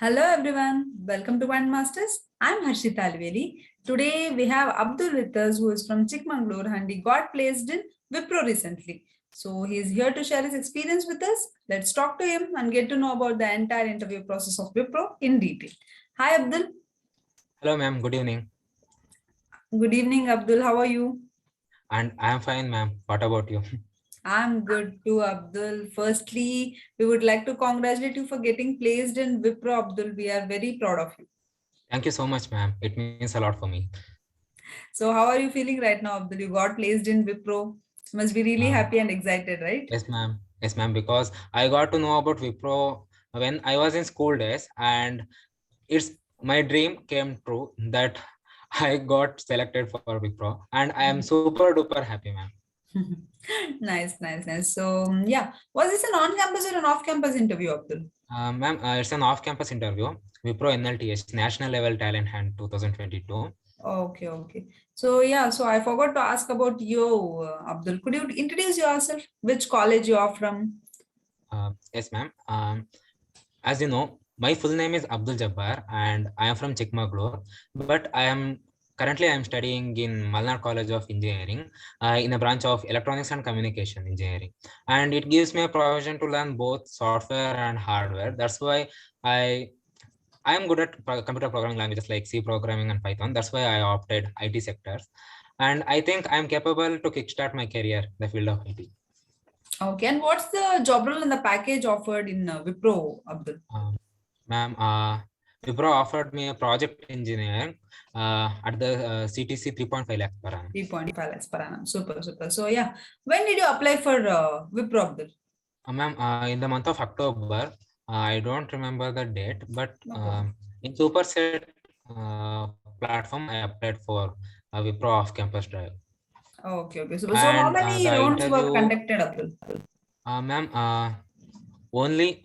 Hello everyone, welcome to Quant Masters. I'm Harshita Alveli. Today we have Abdul with us who is from Chikmagalur and he got placed in Wipro recently. So he's here to share his experience with us. Let's talk to him and get to know about the entire interview process of Wipro in detail. Hi Abdul. Hello, ma'am. Good evening. Good evening Abdul. How are you? And I am fine, ma'am. What about you? I'm good too, Abdul. Firstly, we would like to congratulate you for getting placed in Wipro, Abdul. We are very proud of you. Thank you so much, ma'am. It means a lot for me. So, how are you feeling right now, Abdul? You got placed in Wipro. You must be really Uh, happy and excited, right? yes, ma'am. Yes, ma'am. Because I got to know about Wipro when I was in school days, and it's my dream came true that I got selected for Wipro, and I am super duper happy, ma'am. Nice, nice, nice. So, yeah, was this an on-campus or an off-campus interview, Abdul? Ma'am, it's an off-campus interview. Wipro NLTS National Level Talent Hunt 2022. Okay, okay. So, yeah, so I forgot to ask about you, Abdul. Could you introduce yourself? Which college you are from? Yes, ma'am. As you know, my full name is Abdul Jabbar and I am from Chikmagalur, but I am studying in Malnar College of Engineering in the branch of Electronics and Communication Engineering. And it gives me a provision to learn both software and hardware. That's why I I am good at computer programming languages like C programming and Python. That's why I opted IT sectors. And I think I'm capable to kickstart my career in the field of IT. Okay, and what's the job role and the package offered in Wipro, Abdul? Um, Ma'am, Wipro offered me a project engineer at the CTC 3.5 lakhs per annum. 3.5 lakhs per annum. Super, super. So, yeah, when did you apply for Wipro, Abdul? Ma'am, in the month of October, I don't remember the date, but No problem. in Superset platform, I applied for Wipro off-campus drive. Okay, okay. So how And many the rounds were interview, conducted, Abdul? ma'am, only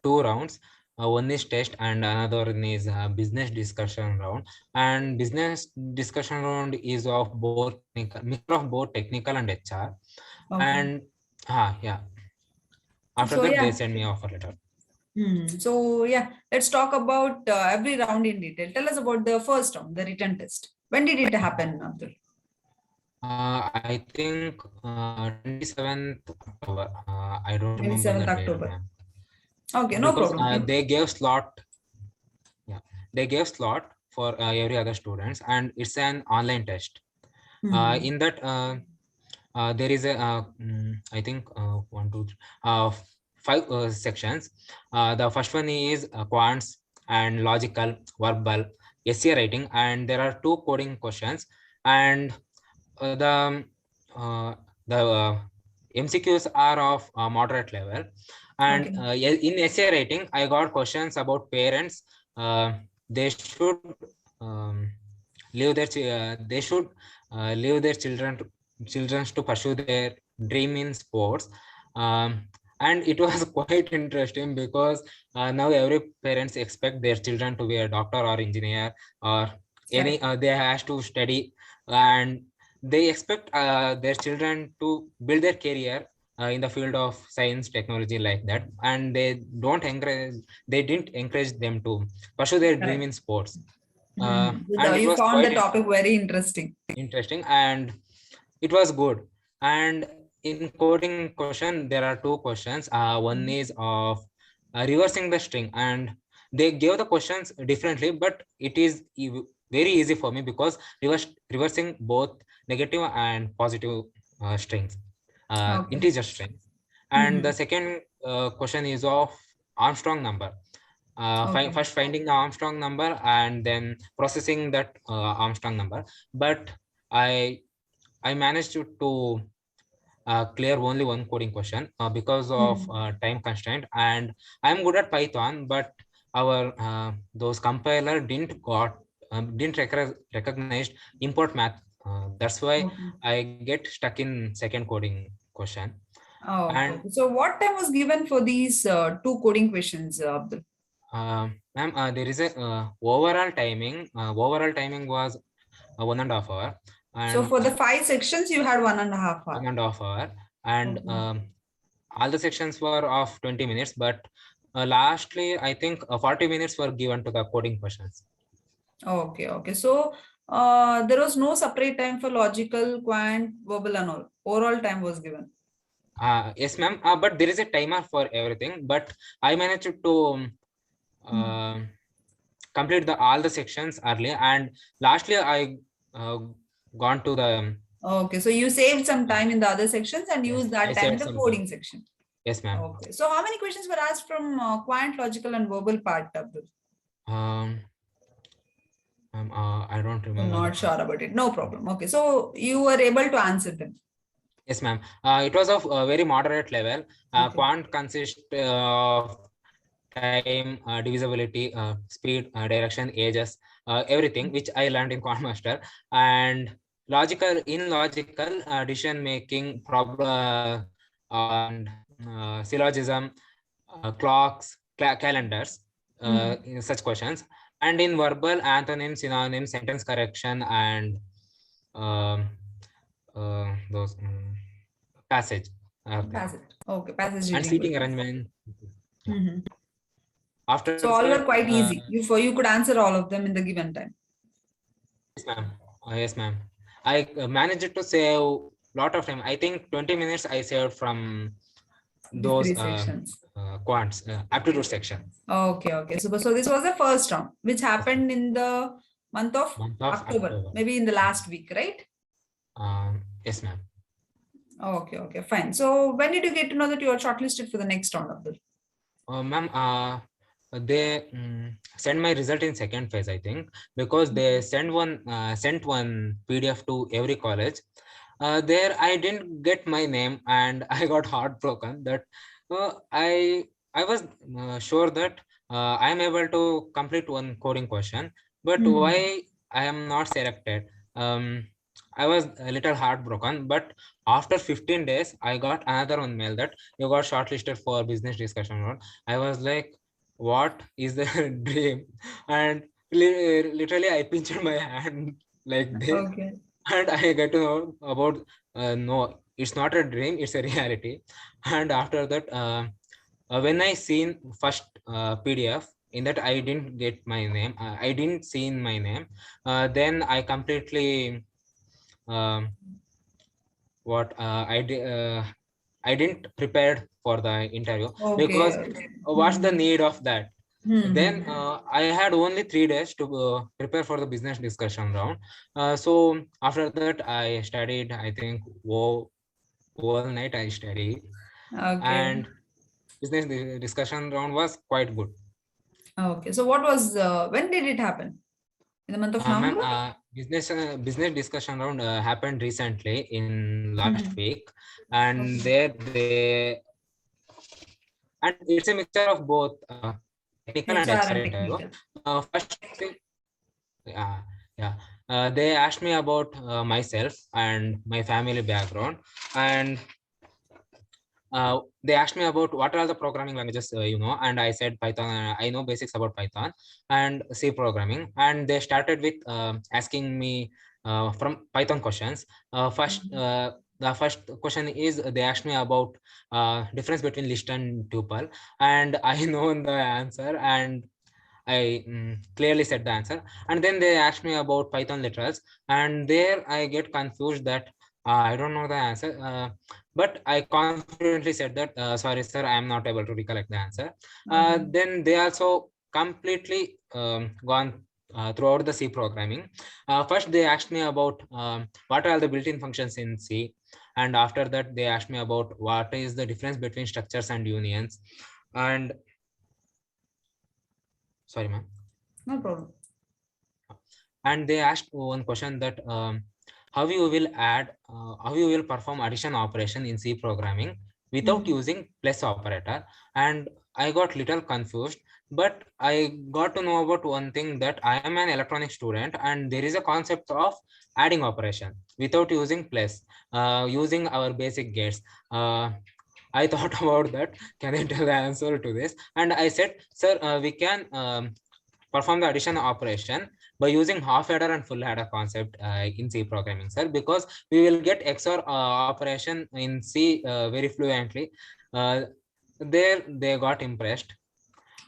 two rounds. One is test and another one is business discussion round. And business discussion round is of both mixture of both technical and HR. Okay. And yeah, after So that they yeah. send me offer letter. So yeah, let's talk about every round in detail. Tell us about the first round, the written test. When did it happen, Abdul? I think 27th October. I don't remember the 27th date, October. ma'am. Okay, no Because problem. they gave slot. Yeah, they gave slot for every other students, and it's an online test. Hmm. In that, there is a I think one, two, five sections. The first one is quants and logical, verbal, essay writing, and there are two coding questions, and uh, the uh, the MCQs are of moderate level, and Okay. in essay writing, I got questions about parents. They should um, they should leave their children to pursue their dream in sports. And it was quite interesting because now every parents expect their children to be a doctor or engineer or any Correct. they has to study, and they expect their children to build their career in the field of science technology like that, and they didn't encourage them to pursue their dream Correct. in sports. And it You was found the quite topic very interesting. interesting, and it was good. And in coding question there are two questions. One is of reversing the string, and they gave the questions differently, but it is very easy for me because reversing both negative and positive strings, Okay. integer strings. And the Hmm. second question is of Armstrong number. Okay. First finding the Armstrong number and then processing that Armstrong number. But I I managed to clear only one coding question because of Hmm. time constraint, and I'm good at Python, but our those compiler didn't recognize import math. That's why Okay. I get stuck in second coding question. Oh, okay. And Okay. So what time was given for these two coding questions, Abdul? ma'am, there is a overall timing. Overall timing was 1.5 hour, So and for the five sections, you had 1.5 hours. 1.5 hour, and Okay. all the sections were of 20 minutes, but Lastly, I think 40 minutes were given to the coding questions. Okay, okay. So there was no separate time for logical, quant, verbal, and all. Overall time was given. Yes, ma'am. But there is a timer for everything. But I managed to complete all the sections early, and lastly I gone to the Okay, so you saved some time in the other sections and yes, used I that time in saved the some time. coding section. Yes, ma'am. Okay. So how many questions were asked from quant, logical, and verbal part, Abdul? Um, I don't You're remember not that. sure about it. No problem. Okay. So you were able to answer them. Yes, ma'am. It was of a very moderate level. Okay. Quant consists of time, divisibility, speed, direction, ages, everything which I learned in Quant Master. And logical decision making, problem, and syllogism, clocks, calendars, in such questions. And in verbal, antonym, synonym, sentence correction, and um, those passage are there. Passage. Okay. Passage And reading seating questions. arrangement. Yeah. Mhm. After So all were that, quite easy. You could answer all of them in the given time. yes, ma'am. Yes, ma'am. I managed to save lot of time. I think 20 minutes I saved from These those three sections. quants aptitude section. Okay. Okay. So this was the first round, which Yes, ma'am. happened in the month of Month of October, October. maybe in the last week, right? Yes, ma'am. Okay. Okay. Fine. So when did you get to know that you are shortlisted for the next round, Abdul? Ma'am, they send my result in second phase, I think, because they sent one PDF to every college. There I didn't get my name, and I got heartbroken that I was sure that I am able to complete one coding question, but Mhm. why I am not selected? Um, I was a little heartbroken, but after 15 days, I got another one mail that you got shortlisted for business discussion round. I was like, what is the dream? And literally, I pinched my hand like this, Okay. and I get to know about no, it's not a dream, it's a reality. And after that, when I seen first PDF, in that I didn't get my name, I didn't see in my name. Then I completely um, what I didn't prepared for the interview, Okay. because what's the Mhm. need of that? Then Mhm. I had only 3 days to prepare for the business discussion round. So after that, I studied. I think whole night I studied, Okay. and business discussion round was quite good. Okay. So what was when did it happen? In the month of Ma'am, November? business discussion round happened recently in last Mhm. week, and Okay. there they and it's a mixture of both technical and HR HR and interview. technical. First thing, yeah, yeah. They asked me about myself and my family background, and they asked me about what are the programming languages you know, and I said Python. I know basics about Python and C programming, and they started with asking me from Python questions. First, Mhm. the first question is they asked me about difference between list and tuple, and I know the answer, and I clearly said the answer. And then they asked me about Python literals, and there I get confused that I don't know the answer. But I confidently said that, sorry, sir, I am not able to recollect the answer. Okay. Then they also completely gone throughout the C programming. First, they asked me about what are the built-in functions in C. And after that, they asked me about what is the difference between structures and unions. And sorry, ma'am. No problem. And they asked one question that how you will perform addition operation in C programming without Mhm. using plus operator. And I got little confused, but I got to know about one thing, that I am an electronic student, and there is a concept of adding operation without using plus, using our basic gates. I thought about that. Can I tell the answer to this? And I said, sir, we can perform the addition operation by using half adder and full adder concept in C programming, sir, because we will get XOR operation in C very fluently. There they got impressed.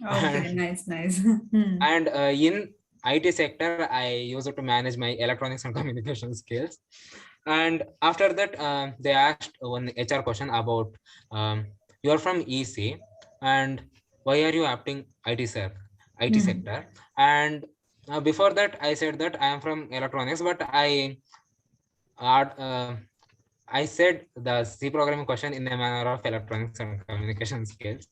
Okay, nice, nice. Hmm. And in IT sector, I used to manage my electronics and communication skills. And after that, they asked one HR question about you're from EC and why are you opting IT Hmm. sector? And before that, I said that I am from electronics, but uh, I said the C programming question in a manner of electronics and communication skills.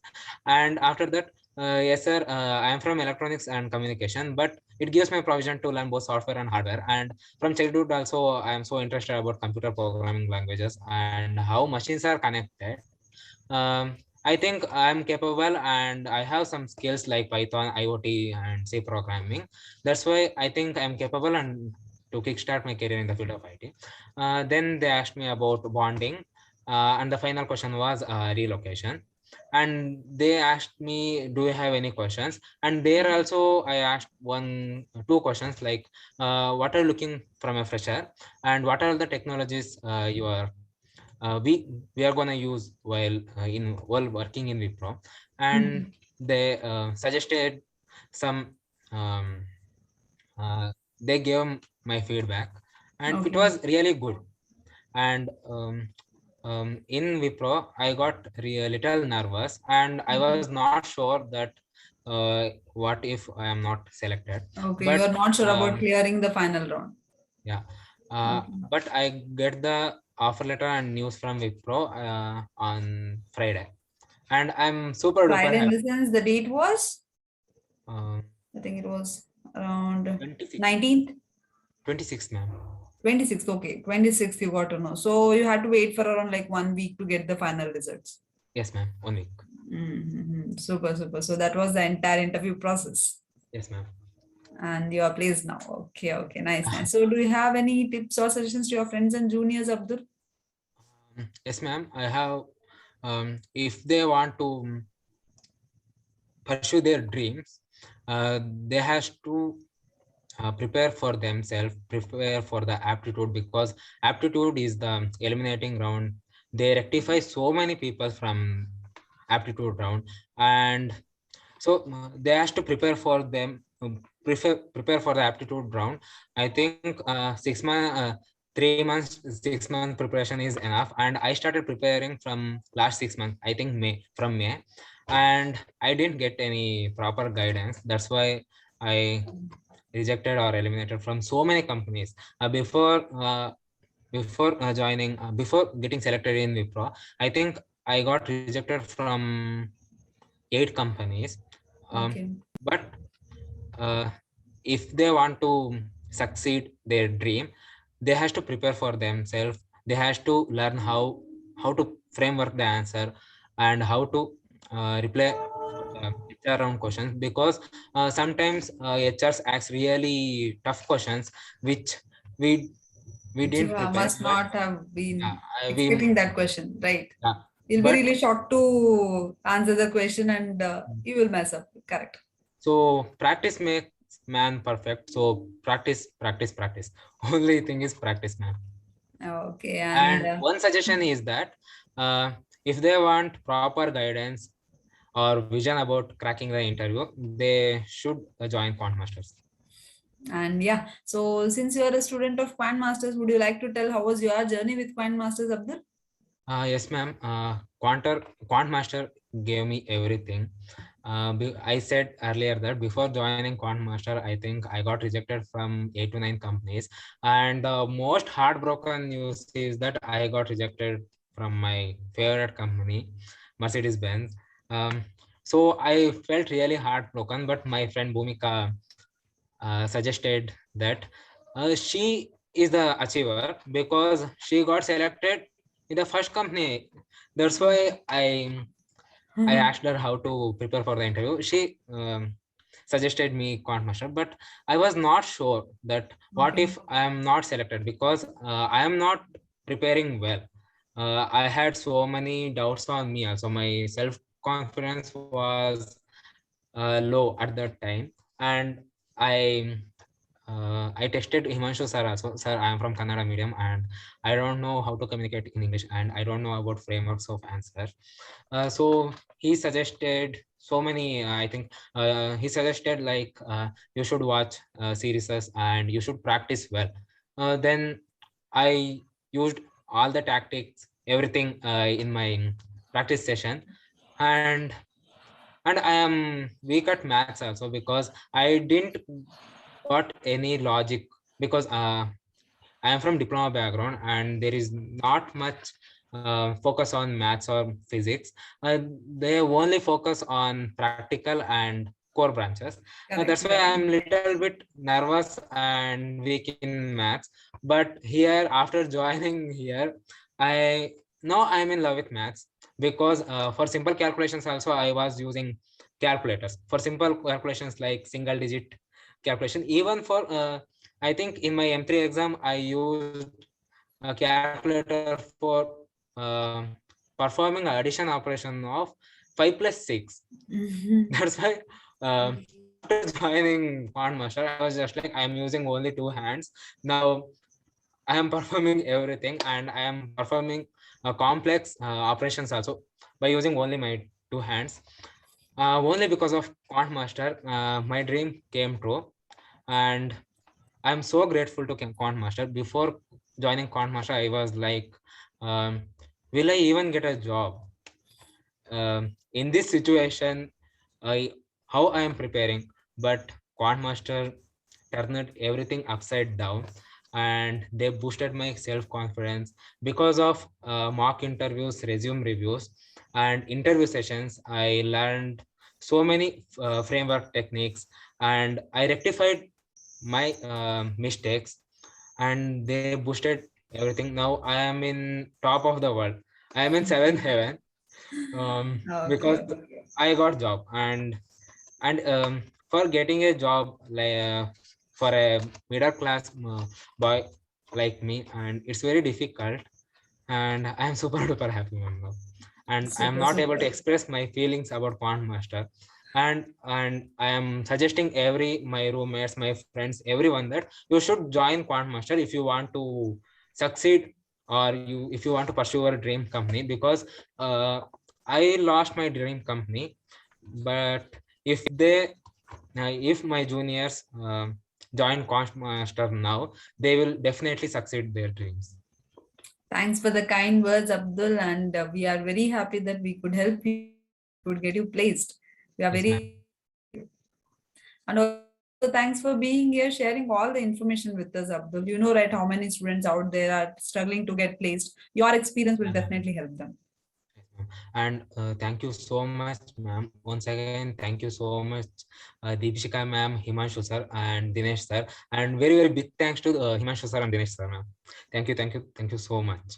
And after that, yes, sir, I am from electronics and communication, but it gives me provision to learn both software and hardware. And from childhood, also, I am so interested about computer programming languages and how machines are connected. I think I'm capable and I have some skills like Python, IoT, and C programming. That's why I think I'm capable and to kickstart my career in the field of IT. Then they asked me about bonding, and the final question was relocation. And they asked me, "Do you have any questions?" And there also I asked two questions like, "What are you looking from a fresher?" and "What are the technologies you are we are gonna use while working in Wipro?" And Hmm. they suggested some um, uh, they gave my feedback and it Okay. was really good. And in Wipro, I got a little nervous and I was Okay. not sure that what if I am not selected. Okay, you But are not sure about clearing the final round. yeah, Okay. but I get the offer letter and news from Wipro on Friday, and I'm super duper Friday in happy. the sense the date was, Uh, I think it was around 26, 19th, 26, ma'am. 26th. Okay, 26th you got to know. So you had to wait for around like 1 week to get the final results. Yes, ma'am. 1 week. Mm-hmm. Super, super. So that was the entire interview process. Yes, ma'am. And you are placed now. Okay, okay, nice, nice. So do you have any tips or suggestions to your friends and juniors, Abdul? Yes, ma'am. I have. If they want to pursue their dreams, they has to prepare for themselves, prepare for the aptitude, because aptitude is the eliminating round. They rectify so many people from aptitude round, and so they has to prepare for them, prepare for the aptitude round. I think 6 months, 3 months, 6 month preparation is enough. And I started preparing from last 6 months, I think May, and I didn't get any proper guidance. That's why I rejected or eliminated from so many companies. Before getting selected in Wipro, I think I got rejected from 8 companies. Um, Okay. but uh, if they want to succeed their dream, they has to prepare for themselves. They has to learn how to framework the answer and how to reply HR round questions, because sometimes HRs asks really tough questions which we we Which you didn't prepare, must but not have been we expecting that question, right? yeah, You'll be but really shocked to answer the question and you will mess up. Correct. so practice makes man perfect. So practice, practice, practice. Only thing is practice, man. Okay. And And one suggestion is that uh, if they want proper guidance or vision about cracking the interview, they should join Quant Masters. yeah, so since you are a student of Quant Masters, would you like to tell how was your journey with Quant Masters, Abdul? Yes, ma'am. Quant Master gave me everything. I said earlier that before joining Quant Master, I think I got rejected from 8 to 9 companies. And the most heartbroken news is that I got rejected from my favorite company, Mercedes Benz. Um, so I felt really heartbroken, but my friend Bhumika suggested that she is the achiever because she got selected in the first company. That's why I asked her how to prepare for the interview. She suggested me Quant Master, but I was not sure that what Okay. if I am not selected, because I am not preparing well. I had so many doubts on me. Also, my self confidence was low at that time, and I I texted Himanshu sir also. Sir, I am from Kannada medium and I don't know how to communicate in English and I don't know about frameworks of answer. So he suggested so many, I think he suggested like you should watch series and you should practice well. Then I used all the tactics, everything in my practice session, and I am weak at maths also because I didn't got any logic because I am from diploma background and there is not much focus on maths or physics. They only focus on practical and core branches. That's Correct. why I'm little bit nervous and weak in maths. But here, after joining here, I now I'm in love with maths because for simple calculations also I was using calculators for simple calculations like single digit calculation. Even for I think in my M3 exam, I used a calculator for performing addition operation of 5 + 6. That's why after joining Quant Master, I was just like, I'm using only two hands. Now I am performing everything and I am performing complex operations also by using only my two hands. Only because of Quant Master, my dream came true. And I'm so grateful to Quant Master. Before joining Quant Master, I was like, um, will I even get a job? In this situation, I how I am preparing, but Quant Master turned everything upside down, and they boosted my self confidence because of mock interviews, resume reviews, and interview sessions. I learned so many framework techniques, and I rectified my mistakes, and they boosted everything. Now I am in top of the world. I am in seventh heaven because Okay. I got job, and for getting a job like for a middle class boy like me, and it's very difficult, and I'm super duper happy one now, and I'm Super, not able to super. express my feelings about Quant Master, and I am suggesting every my roommates, my friends, everyone that you should join Quant Master if you want to succeed, or you if you want to pursue your dream company, because uh, I lost my dream company, but if they if my juniors join Quant Master now, they will definitely succeed their dreams. Thanks for the kind words, Abdul, and we are very happy that we could help you and we could get you placed. We are Yes, very ma'am. happy for you. And also, thanks for being here, sharing all the information with us, Abdul. You know, right, how many students out there are struggling to get placed. Your experience will Yeah, ma'am. definitely help them. Yes, ma'am. And thank you so much, ma'am. Once again, thank you so much, Deepshika ma'am, Himanshu sir, and Dinesh sir. And very, very big thanks to Himanshu sir and Dinesh sir, ma'am. Thank you so much.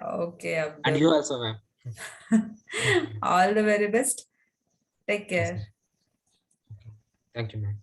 Okay, And you Abdul. also, ma'am. Thank you, ma'am. All the very best. Take Yes, care. ma'am. Okay. Thank you, ma'am.